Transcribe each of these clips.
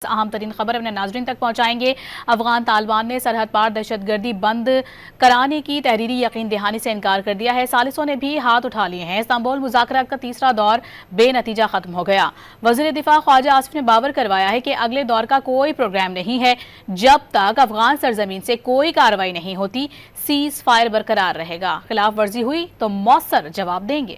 اہم ترین خبر اپنے ناظرین تک پہنچائیں گے۔ افغان طالبان نے سرحد پار دہشت گردی بند کرانے کی تحریری یقین دہانی سے انکار کر دیا ہے۔ ثالثوں نے بھی ہاتھ اٹھا لیے ہیں۔ استنبول مذاکرات کا تیسرا دور بے نتیجہ ختم ہو گیا۔ وزیر دفاع خواجہ آصف نے باور کروایا ہے کہ اگلے دور کا کوئی پروگرام نہیں ہے جب تک افغان سرزمین سے کوئی کارروائی نہیں ہوتی۔ سیز فائر برقرار رہے گا، خلاف ورزی ہوئی تو مؤثر جواب دیں گے۔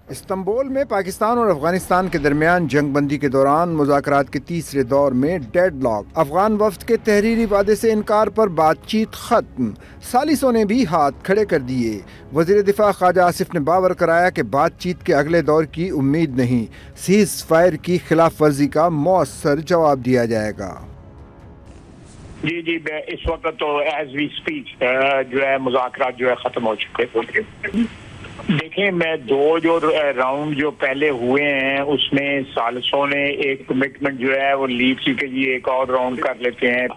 استنبول میں پاکستان اور افغانستان کے درمیان جنگ بندی کے دوران مذاکرات کے تیسرے دور میں ڈیڈ لاک، افغان وفد کے تحریری وعدے سے انکار پر بات چیت ختم، ثالثوں نے بھی ہاتھ کھڑے کر دیے۔ وزیر دفاع خواجہ آصف نے باور کرایا کہ بات چیت کے اگلے دور کی امید نہیں، سیز فائر کی خلاف ورزی کا مؤثر جواب دیا جائے گا۔ جی اس وقت تو ایز وی اسپیک جو ہے مذاکرات جو ہے ختم ہو چکے ہیں۔ دیکھیں میں جو راؤنڈ جو پہلے ہوئے ہیں اس میں ثالثوں نے ایک کمٹمنٹ جو ہے وہ لی تھی کہ جی ایک اور راؤنڈ کر لیتے ہیں،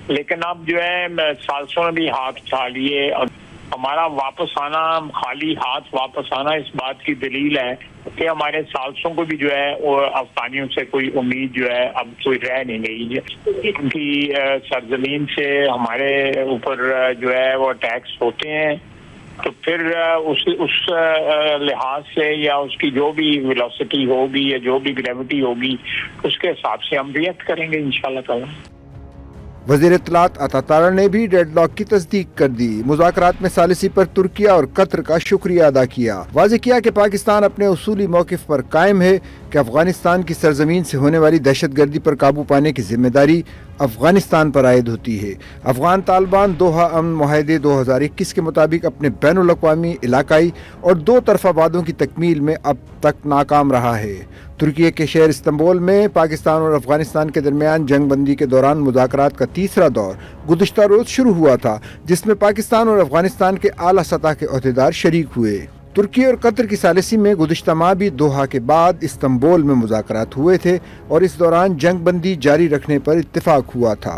لیکن اب جو ہے ثالثوں نے بھی ہاتھ اٹھا لیے اور ہمارا واپس آنا، خالی ہاتھ واپس آنا اس بات کی دلیل ہے کہ ہمارے ثالثوں کو بھی جو ہے وہ افغانیوں سے کوئی امید جو ہے اب کوئی رہ نہیں گئی ہے، کیونکہ سرزمین سے ہمارے اوپر جو ہے وہ اٹیکس ہوتے ہیں، تو پھر اس لحاظ سے یا اس کی جو بھی ویلوسٹی ہوگی یا جو بھی گریوٹی ہوگی اس کے حساب سے ہم ریئیکٹ کریں گے انشاءاللہ تعالی۔ وزیر اطلاعات عطا تارڑ نے بھی ڈیڈ لاک کی تصدیق کر دی۔ مذاکرات میں ثالثی پر ترکیہ اور قطر کا شکریہ ادا کیا، واضح کیا کہ پاکستان اپنے اصولی موقف پر قائم ہے کہ افغانستان کی سرزمین سے ہونے والی دہشت گردی پر قابو پانے کی ذمہ داری افغانستان پر عائد ہوتی ہے۔ افغان طالبان دوحہ امن معاہدے 2021 کے مطابق اپنے بین الاقوامی، علاقائی اور دو طرفہ وعدوں کی تکمیل میں اب تک ناکام رہا ہے۔ ترکی کے شہر استنبول میں پاکستان اور افغانستان کے درمیان جنگ بندی کے دوران مذاکرات کا تیسرا دور گزشتہ روز شروع ہوا تھا، جس میں پاکستان اور افغانستان کے اعلیٰ سطح کے عہدیدار شریک ہوئے۔ ترکی اور قطر کی ثالثی میں گزشتہ ماہ بھی دوحہ کے بعد استنبول میں مذاکرات ہوئے تھے اور اس دوران جنگ بندی جاری رکھنے پر اتفاق ہوا تھا۔